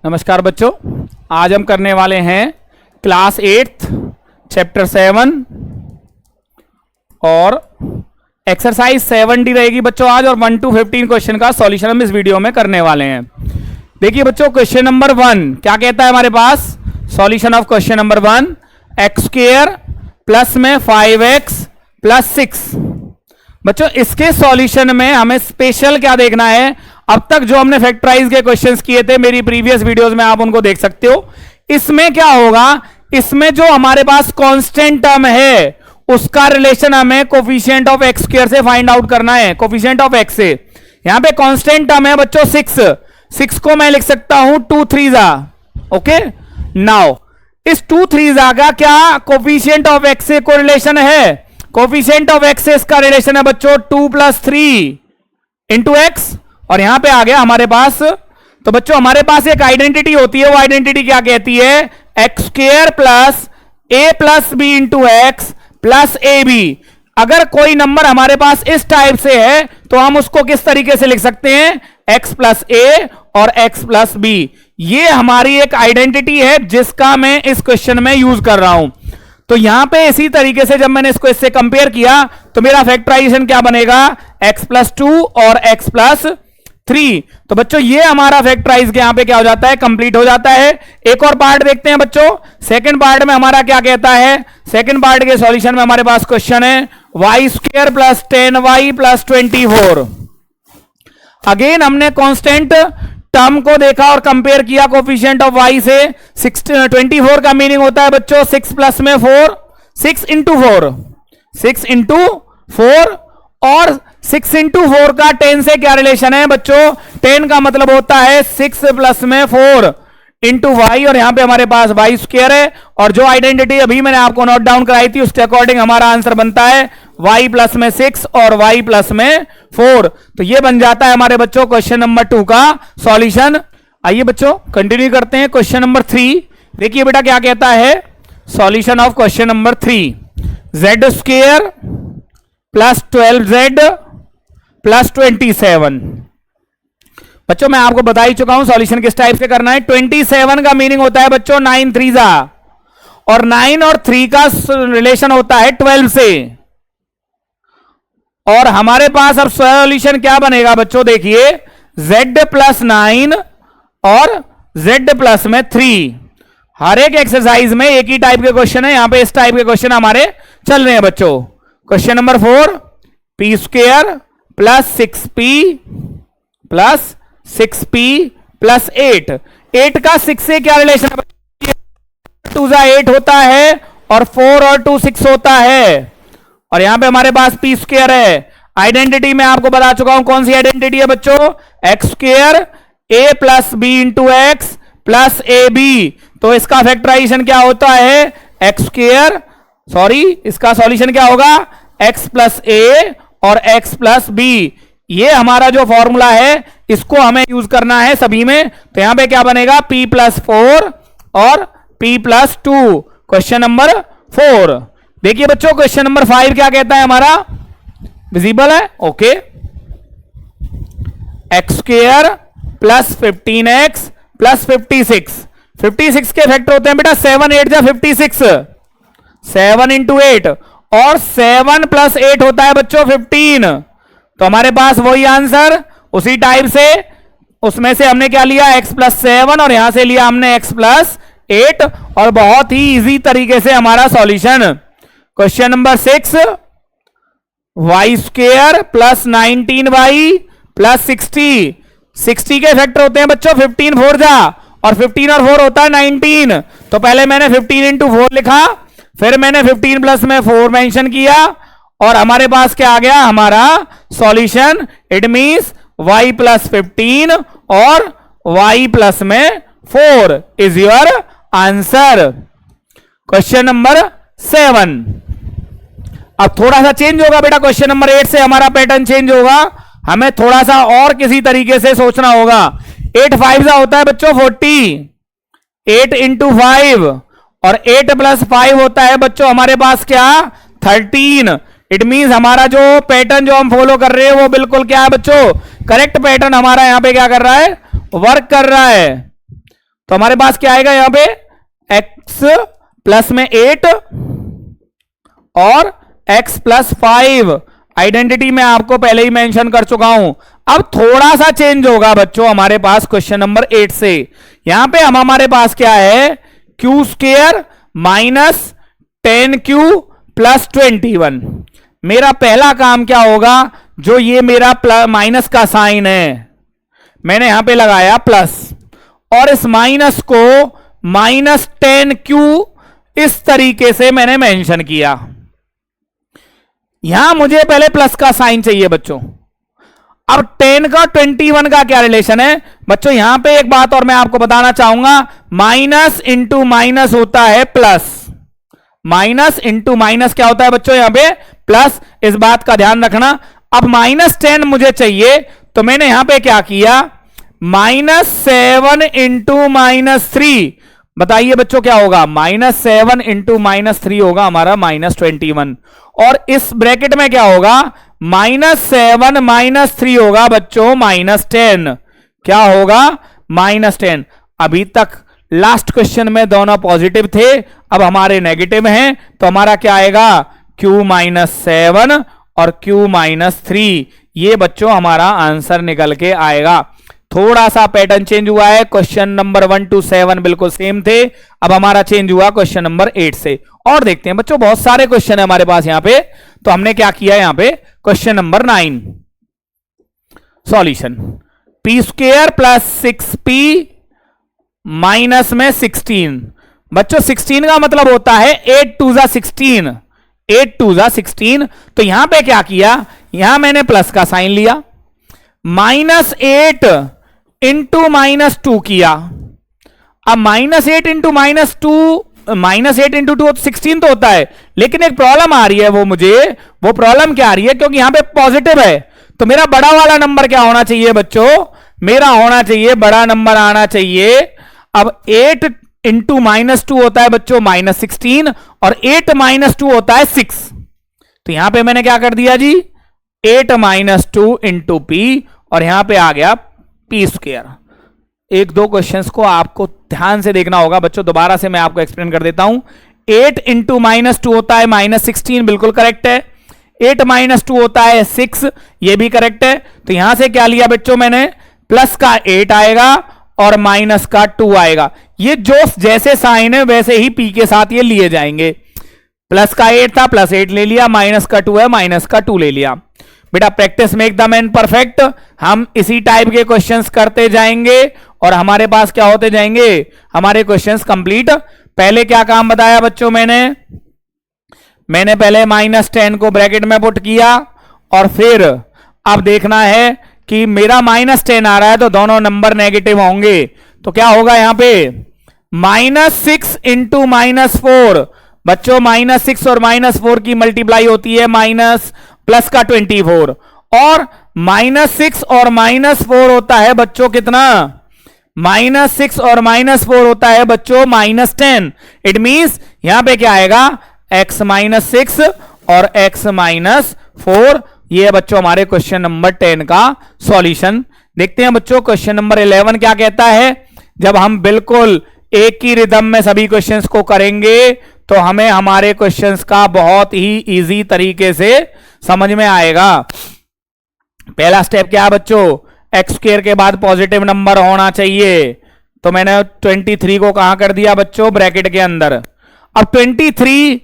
नमस्कार बच्चों, आज हम करने वाले हैं क्लास 8 चैप्टर 7 और एक्सरसाइज 7D रहेगी बच्चों आज, और 1 to 15 क्वेश्चन का सॉल्यूशन हम इस वीडियो में करने वाले हैं। देखिए बच्चों, क्वेश्चन नंबर 1 क्या कहता है हमारे पास? Solution of question number 1, x square plus में 5x प्लस 6। बच्चों इसके सॉल्यूशन में हमें स्पेशल क्या देखना है? अब तक जो हमने फैक्टराइज के क्वेश्चंस किए थे मेरी प्रीवियस वीडियोस में, आप उनको देख सकते हो। इसमें क्या होगा, इसमें जो हमारे पास कांस्टेंट टर्म है उसका रिलेशन हमें कोफिशिएंट ऑफ एक्स स्क्वायर से फाइंड आउट करना है, कोफिशिएंट ऑफ एक्स से। यहां पे कांस्टेंट टर्म है बच्चों 6 को मैं लिख सकता हूं 2 3 ओके। नाउ इस 2 3 का क्या कोफिशिएंट ऑफ एक्स से कोरिलेशन है? कोफिशिएंट ऑफ एक्स से इसका रिलेशन है बच्चों 2 + 3 इंटू एक्स, और यहां पे आ गया हमारे पास। तो बच्चों हमारे पास एक आइडेंटिटी होती है, वो आइडेंटिटी क्या कहती है? X square plus a plus b into x plus a b. अगर कोई नंबर हमारे पास इस टाइप से है तो हम उसको किस तरीके से लिख सकते हैं? एक्स प्लस ए और एक्स प्लस बी। ये हमारी एक आइडेंटिटी है जिसका मैं इस क्वेश्चन में यूज कर रहा हूं। तो यहां पे इसी तरीके से जब मैंने इसको इससे कंपेयर किया तो मेरा फैक्टराइजेशन क्या बनेगा? x + 2 और x + 3। तो बच्चों ये हमारा फैक्टराइज के यहां पे क्या हो जाता है? कंप्लीट हो जाता है। एक और पार्ट देखते हैं बच्चों। सेकंड पार्ट में हमारा क्या कहता है? सेकंड पार्ट के सॉल्यूशन में हमारे पास क्वेश्चन है y² + 10y + 24। अगेन हमने कांस्टेंट टर्म को देखा और कंपेयर किया कोफिशिएंट ऑफ y से। 24 का मीनिंग होता है बच्चों 6 + में 4, 6 × 4, 6 × 4, और 6 × 4 का 10 से क्या रिलेशन है बच्चों? 10 का मतलब होता है 6 + में 4 इंटू वाई, और यहां पे हमारे पास y² है। और जो आइडेंटिटी अभी मैंने आपको नोट डाउन कराई थी उसके अकॉर्डिंग हमारा आंसर बनता है y + में 6 और y + में 4। तो ये बन जाता है हमारे बच्चों क्वेश्चन नंबर 2 का सॉल्यूशन। आइए बच्चों कंटिन्यू करते हैं क्वेश्चन नंबर 3। देखिए बेटा क्या कहता है solution of question number 3, z² + 12z + 27। बच्चों मैं आपको बता ही चुका हूं सॉल्यूशन किस टाइप से करना है। 27 का मीनिंग होता है बच्चों 9 3 और 9 और 3 का रिलेशन होता है 12 से। और हमारे पास अब सॉल्यूशन क्या बनेगा बच्चों? देखिए z + 9 और z + में 3। हर एक एक्सरसाइज में एक ही टाइप के क्वेश्चन है, यहां पे इस टाइप के क्वेश्चन हमारे चल रहे हैं बच्चों। Question number 4, p² + 6p + 6p + 8। 8 का 6 से क्या रिलेशन है? 2 8 होता है और 4 और 2 6 होता है, और यहां पे हमारे पास p² है। आइडेंटिटी मैं आपको बता चुका हूं, कौन सी आइडेंटिटी है बच्चों? x² a + b into x plus a b. तो इसका फैक्टराइजेशन क्या होता है? x², सॉरी इसका सॉल्यूशन क्या होगा? x + a और x + b। ये हमारा जो फॉर्मूला है इसको हमें यूज करना है सभी में। तो यहां पे क्या बनेगा? p + 4 और p + 2। Question number 4। देखिए बच्चों क्वेश्चन नंबर 5 क्या कहता है हमारा? विजिबल है? ओके। x² + 15x + 56। 56 के फैक्टर होते हैं बेटा 7 8 जा 56, 7 × 8, और 7 + 8 होता है बच्चों 15। तो हमारे पास वही आंसर उसी टाइप से, उसमें से हमने क्या लिया? x + 7 और यहां से लिया हमने x + 8, और बहुत ही इजी तरीके से हमारा solution. Question number 6, y² + 19y + 60। 60 के फैक्टर होते हैं बच्चों 15 4 जा, और 15 और 4 होता है 19। तो पहले मैंने 15 × 4 लिखा, फिर मैंने 15 + में 4 मेंशन किया, और हमारे पास क्या आ गया हमारा सॉल्यूशन? इट मींस y + 15 और y + में 4 is your answer. Question number 7। अब थोड़ा सा चेंज होगा बेटा, क्वेश्चन नंबर 8 से हमारा पैटर्न चेंज होगा। हमें थोड़ा सा और किसी तरीके से सोचना होगा। 8 5 होता है बच्चों 40, 8 × 5, और 8 + 5 होता है बच्चों हमारे पास क्या? 13। इट मींस हमारा जो पैटर्न जो हम फॉलो कर रहे हैं वो बिल्कुल क्या है बच्चों? करेक्ट पैटर्न हमारा यहां पे क्या कर रहा है? वर्क कर रहा है। तो हमारे पास क्या आएगा यहां पे x प्लस में 8 और x प्लस 5। आइडेंटिटी में आपको पहले ही मेंशन कर चुका हूं। अब थोड़ा सा चेंज होगा बच्चों हमारे पास क्वेश्चन नंबर 8 से। यहां पे हमारे पास क्या है, Q square minus 10q plus 21। मेरा पहला काम क्या होगा, जो ये मेरा माइनस का साइन है मैंने यहां पे लगाया प्लस, और इस माइनस को माइनस 10q इस तरीके से मैंने मेंशन किया। यहां मुझे पहले प्लस का साइन चाहिए बच्चों। अब 10 का 21 का क्या रिलेशन है बच्चों, यहां पे एक बात और मैं आपको बताना चाहूंगा, माइनस इंटू माइनस होता है प्लस। माइनस इंटू माइनस क्या होता है बच्चों, यहां पे प्लस। इस बात का ध्यान रखना। अब माइनस 10 मुझे चाहिए, तो मैंने यहां पे क्या किया, -7 इंटू -3। बताइए बच्चों क्या होगा, -7 इंटू -3 होगा हमारा -21। और इस ब्रैकेट में क्या होगा, -7 -3 होगा बच्चों -10। क्या होगा, -10। अभी तक लास्ट क्वेश्चन में दोनों पॉजिटिव थे, अब हमारे नेगेटिव हैं, तो हमारा क्या आएगा, q -7 और q -3। ये बच्चों हमारा आंसर निकल के आएगा। थोड़ा सा पैटर्न चेंज हुआ है, क्वेश्चन नंबर 1 to 7 बिल्कुल सेम थे, अब हमारा चेंज हुआ क्वेश्चन नंबर 8 से। और देखते हैं बच्चों, बहुत सारे क्वेश्चन है हमारे पास यहां पे, तो हमने क्या किया यहां पे, question number 9 solution, p square plus 6p minus में 16। बच्चों 16 का मतलब होता है 8 2 जा 16, 8 2 जा 16। तो यहां पे क्या किया, यहां मैंने प्लस का साइन लिया, -8 इंटू -2 किया। अब -8 इंटू -8 इंटू 2 16 तो होता है, लेकिन एक प्रॉब्लम आ रही है, वो प्रॉब्लम क्या आ रही है, क्योंकि यहां पे पॉजिटिव है, तो मेरा बड़ा वाला नंबर क्या होना चाहिए बच्चों, मेरा होना चाहिए बड़ा नंबर आना चाहिए। अब 8 इंटू -2 होता है बच्चों -16, और 8 -2 होता है 6। तो यहां पे मैंने क्या कर दिया जी, 8 -2 इंटू p, और यहां पे आ गया p स्क्वायर। एक दो क्वेश्चंस को आपको ध्यान से देखना होगा बच्चों, दोबारा से मैं आपको एक्सप्लेन कर देता हूं। 8 इंटू -2 होता है -16, बिल्कुल करेक्ट है। 8 -2 होता है 6, ये भी करेक्ट है। तो यहां से क्या लिया बच्चों मैंने, प्लस का 8 आएगा और माइनस का 2 आएगा। ये जो जैसे साइन है वैसे ही p के साथ ये लिए जाएंगे। प्लस का 8 था, प्लस 8 ले लिया, माइनस का 2 है, माइनस का 2 ले लिया। बेटा practice make the man perfect, हम इसी टाइप के क्वेश्चंस करते जाएंगे और हमारे पास क्या होते जाएंगे, हमारे क्वेश्चंस कंप्लीट। पहले क्या काम बताया बच्चों मैंने पहले -10 को ब्रैकेट में पुट किया, और फिर अब देखना है कि मेरा -10 आ रहा है तो दोनों नंबर नेगेटिव होंगे, तो क्या होगा यहां पे, -6 इंटू -4। बच्चों -6 और -4 की मल्टीप्लाई होती है माइनस प्लस का 24, और -6 और -4 होता है बच्चों कितना, -6 और -4 होता है बच्चों -10। इट मींस यहां पे क्या आएगा, x -6 और x -4। ये है बच्चों हमारे क्वेश्चन नंबर 10 का सॉल्यूशन। देखते हैं बच्चों क्वेश्चन नंबर 11 क्या कहता है। जब हम बिल्कुल एक ही रिदम में सभी क्वेश्चंस को करेंगे तो हमें हमारे क्वेश्चंस का बहुत ही इजी तरीके से समझ में आएगा। पहला स्टेप क्या है बच्चों, एक्स स्क्वायर के बाद पॉजिटिव नंबर होना चाहिए, तो मैंने 23 को कहां कर दिया बच्चों, ब्रैकेट के अंदर। अब 23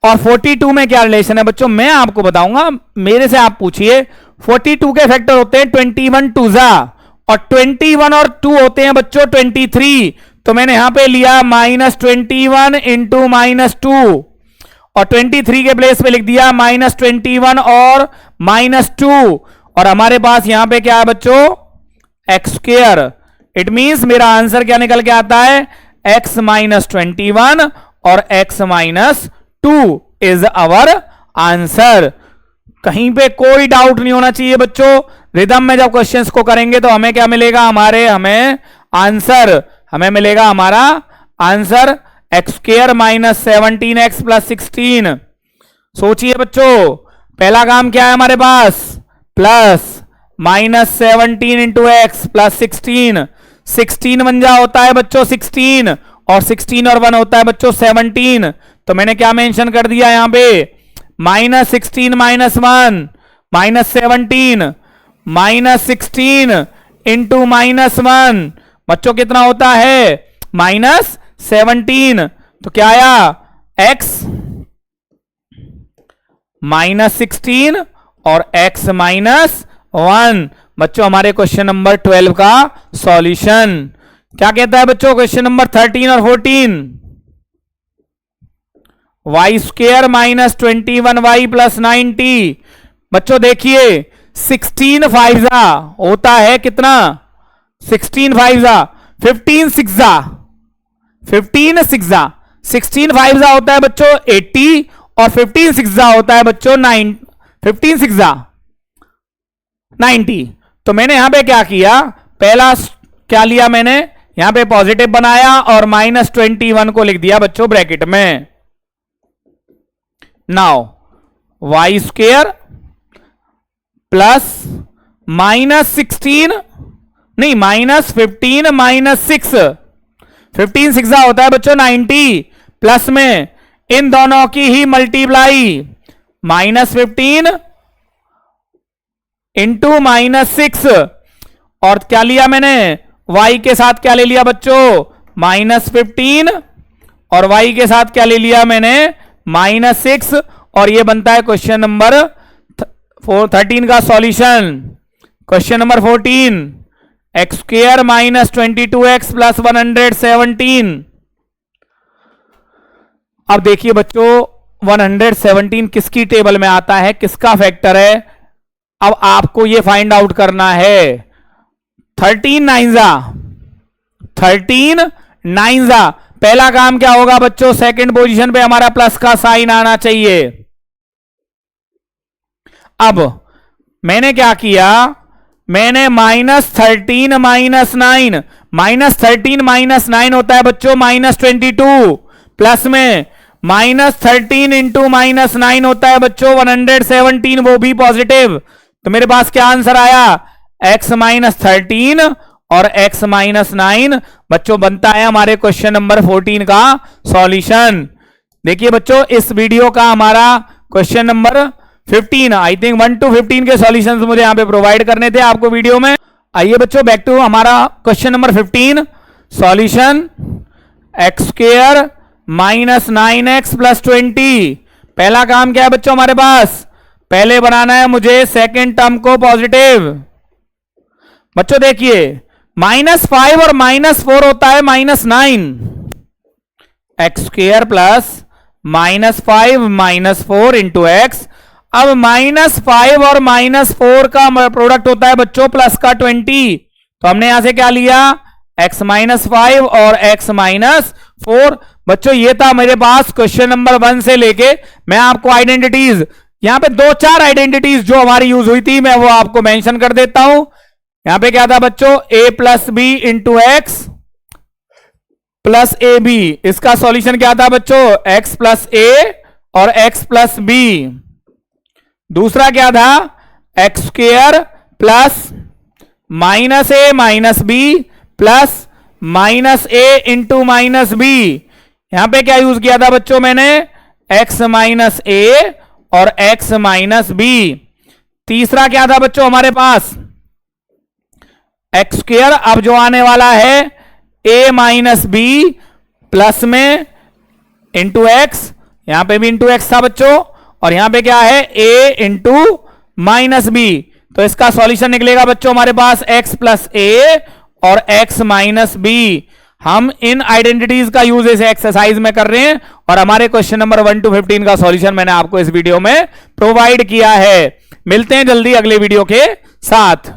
और 42 में क्या रिलेशन है बच्चों, मैं आपको बताऊंगा, मेरे से आप पूछिए। 42 के फैक्टर होते हैं 21 2 जा, और 21 और 2 होते हैं बच्चों 23। तो मैंने यहां पे लिया -21 इंटू -2, और 23 के प्लेस पे लिख दिया -21 और -2, और हमारे पास यहां पे क्या है बच्चों, एक्स स्क्वायर। इट मींस मेरा आंसर क्या निकल के आता है, x -21 और x -2 इज आवर आंसर। कहीं पे कोई डाउट नहीं होना चाहिए बच्चों। रिदम में जब क्वेश्चंस को करेंगे तो हमें क्या मिलेगा, हमें मिलेगा हमारा आंसर एक्स स्क्वायर -17x + 16। सोचिए बच्चों, पहला काम क्या है हमारे पास, प्लस -17 इंटू x + 16। 16 बन जा होता है बच्चों 16, और 16 और 1 होता है बच्चों 17। तो मैंने क्या मेंशन कर दिया यहां पे, -16 -1 -17 -16 इंटू -1 बच्चों कितना होता है -17। तो क्या आया x -16 और x -1 बच्चों हमारे क्वेश्चन नंबर 12 का सॉल्यूशन। क्या कहता है बच्चों क्वेश्चन नंबर 13 और 14, y स्क्वेयर -21y + 90। बच्चों देखिए 16 5 होता है कितना, 16 5 15 6 15 6 16 5 होता है बच्चों 80 और 15 6 होता है बच्चों 9 15 6 90। तो मैंने यहां पे क्या किया, पहला क्या लिया मैंने, यहां पे पॉजिटिव बनाया और -21 को लिख दिया बच्चों ब्रैकेट में। नाउ y स्क्वेयर प्लस -16 नहीं -15 -6 15 6 होता है बच्चों 90, प्लस में इन दोनों की ही मल्टीप्लाई -15 इंटू -6, और क्या लिया मैंने y के साथ क्या ले लिया बच्चों -15 और y के साथ क्या ले लिया मैंने -6, और ये बनता है क्वेश्चन नंबर 13 का solution. Question number 14, x square -22x + 117। अब देखिए बच्चों 117 किसकी टेबल में आता है, किसका फैक्टर है, अब आपको ये फाइंड आउट करना है। 13 9 पहला काम क्या होगा बच्चों, सेकंड पोजीशन पे हमारा प्लस का साइन आना चाहिए। अब मैंने क्या किया, मैंने -13 -9 -13 -9 होता है बच्चों -22, प्लस में -13 इंटू -9 होता है बच्चों 117, वो भी पॉजिटिव। तो मेरे पास क्या आंसर आया, x -13 और x -9 बच्चों बनता है हमारे क्वेश्चन नंबर 14 का सॉल्यूशन। देखिए बच्चों इस वीडियो का हमारा question number 15, I think 1 to 15 के सॉल्यूशंस मुझे यहां पे प्रोवाइड करने थे आपको वीडियो में। आइए बच्चों बैक टू हमारा question number 15, solution x square -9x + 20। पहला काम क्या है बच्चों हमारे पास, पहले बनाना है मुझे सेकेंड टर्म को पॉजिटिव। बच्चों देखिए -5 और -4 होता है -9, x square plus -5 -4 into x. अब -5 और -4 का प्रोडक्ट होता है बच्चों प्लस का 20, तो हमने यहां से क्या लिया x -5 और x -4। बच्चों ये था मेरे पास क्वेश्चन नंबर 1 से लेके, मैं आपको आइडेंटिटीज यहां पे 2-4 आइडेंटिटीज जो हमारी यूज हुई थी मैं वो आपको मेंशन कर देता हूं। यहां पे क्या था बच्चों a + b into x plus a b, इसका सॉल्यूशन क्या था बच्चों x + a और x + b। दूसरा क्या था x square plus -a - b plus -a into -b। यहां पे क्या यूज किया था बच्चों मैंने x -a और x -b। तीसरा क्या था बच्चों हमारे पास x स्क्वेयर, अब जो आने वाला है a - b प्लस में इंटू एक्स, यहां पे भी इंटू एक्स था बच्चों, और यहां पे क्या है a इंटू -b। तो इसका सॉल्यूशन निकलेगा बच्चों हमारे पास x + a और x -b। हम इन आइडेंटिटीज का यूज इस एक्सरसाइज में कर रहे हैं, और हमारे क्वेश्चन नंबर 1 to 15 का सॉल्यूशन मैंने आपको इस वीडियो में प्रोवाइड किया है। मिलते हैं जल्दी अगले वीडियो के साथ।